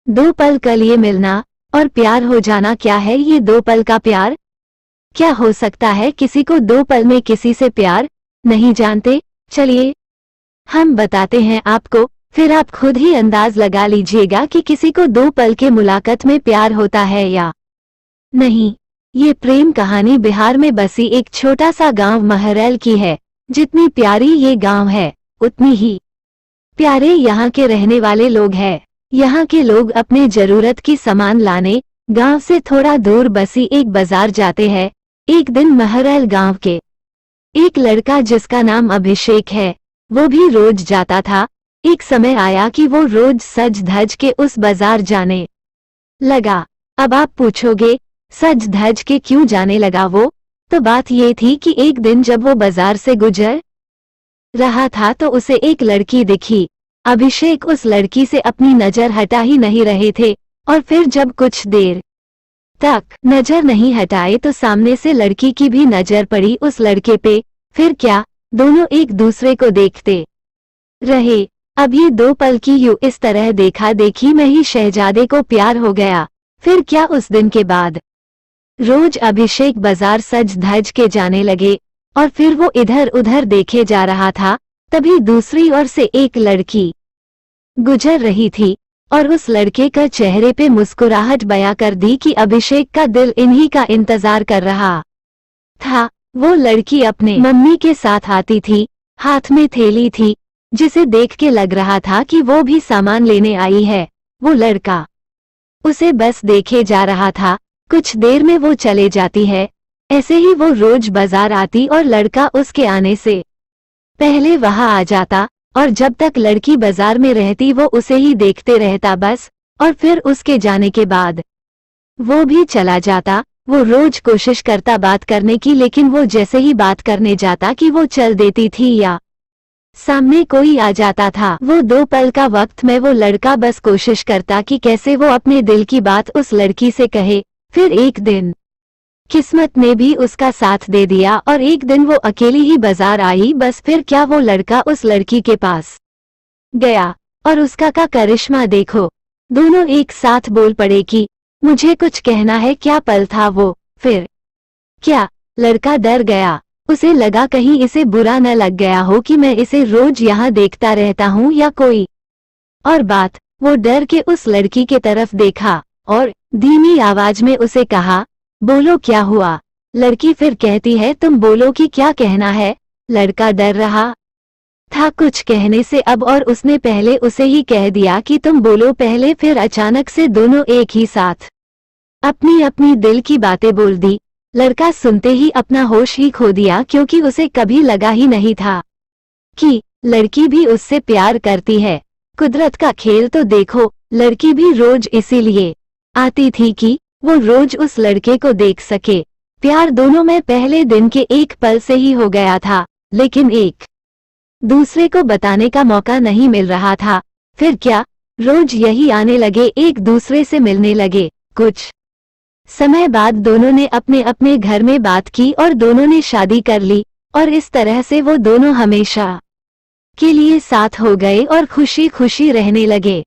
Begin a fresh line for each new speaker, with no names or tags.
दो पल के लिए मिलना और प्यार हो जाना, क्या है ये दो पल का प्यार? क्या हो सकता है किसी को दो पल में किसी से प्यार? नहीं जानते? चलिए हम बताते हैं आपको, फिर आप खुद ही अंदाज लगा लीजिएगा कि किसी को दो पल के मुलाकात में प्यार होता है या नहीं। ये प्रेम कहानी बिहार में बसी एक छोटा सा गांव महरैल की है। जितनी प्यारी ये गांव है उतनी ही प्यारे यहाँ के रहने वाले लोग हैं। यहाँ के लोग अपने जरूरत की सामान लाने गांव से थोड़ा दूर बसी एक बाजार जाते हैं। एक दिन महरैल गांव के एक लड़का जिसका नाम अभिषेक है, वो भी रोज जाता था। एक समय आया कि वो रोज सज धज के उस बाजार जाने लगा। अब आप पूछोगे सज धज के क्यों जाने लगा वो? तो बात ये थी कि एक दिन जब वो बाजार से गुजर रहा था तो उसे एक लड़की दिखी। अभिषेक उस लड़की से अपनी नजर हटा ही नहीं रहे थे और फिर जब कुछ देर तक नजर नहीं हटाए तो सामने से लड़की की भी नजर पड़ी उस लड़के पे। फिर क्या, दोनों एक दूसरे को देखते रहे। अब ये दो पल की यूं इस तरह देखा देखी में ही शहजादे को प्यार हो गया। फिर क्या, उस दिन के बाद रोज अभिषेक बाजार सज धज के जाने लगे और फिर वो इधर उधर देखे जा रहा था। तभी दूसरी ओर से एक लड़की गुजर रही थी और उस लड़के का चेहरे पे मुस्कुराहट बयां कर दी कि अभिषेक का दिल इन्हीं का इंतजार कर रहा था। वो लड़की अपने मम्मी के साथ आती थी, हाथ में थैली थी, जिसे देख के लग रहा था कि वो भी सामान लेने आई है। वो लड़का उसे बस देखे जा रहा था। कुछ देर में वो चले जाती है। ऐसे ही वो रोज बाजार आती और लड़का उसके आने से पहले वहां आ जाता और जब तक लड़की बाजार में रहती वो उसे ही देखते रहता बस। और फिर उसके जाने के बाद वो भी चला जाता। वो रोज कोशिश करता बात करने की, लेकिन वो जैसे ही बात करने जाता कि वो चल देती थी या सामने कोई आ जाता था। वो दो पल का वक्त में वो लड़का बस कोशिश करता कि कैसे वो अपने दिल की बात उस लड़की से कहे। फिर एक दिन किस्मत ने भी उसका साथ दे दिया और एक दिन वो अकेली ही बाजार आई बस। फिर क्या, वो लड़का उस लड़की के पास गया और उसका का करिश्मा देखो। दोनों एक साथ बोल पड़े कि मुझे कुछ कहना है। क्या पल था वो। फिर क्या, लड़का डर गया। उसे लगा कहीं इसे बुरा न लग गया हो कि मैं इसे रोज यहाँ देखता रहता हूँ या कोई और बात। वो डर के उस लड़की के तरफ देखा और धीमी आवाज में उसे कहा, बोलो क्या हुआ? लड़की फिर कहती है, तुम बोलो कि क्या कहना है। लड़का डर रहा था कुछ कहने से अब और उसने पहले उसे ही कह दिया कि तुम बोलो पहले। फिर अचानक से दोनों एक ही साथ अपनी अपनी दिल की बातें बोल दी। लड़का सुनते ही अपना होश ही खो दिया, क्योंकि उसे कभी लगा ही नहीं था कि लड़की भी उससे प्यार करती है। कुदरत का खेल तो देखो, लड़की भी रोज इसीलिए आती थी कि वो रोज उस लड़के को देख सके। प्यार दोनों में पहले दिन के एक पल से ही हो गया था, लेकिन एक दूसरे को बताने का मौका नहीं मिल रहा था। फिर क्या, रोज यही आने लगे, एक दूसरे से मिलने लगे। कुछ समय बाद दोनों ने अपने अपने घर में बात की और दोनों ने शादी कर ली और इस तरह से वो दोनों हमेशा के लिए साथ हो गए और खुशी खुशी रहने लगे।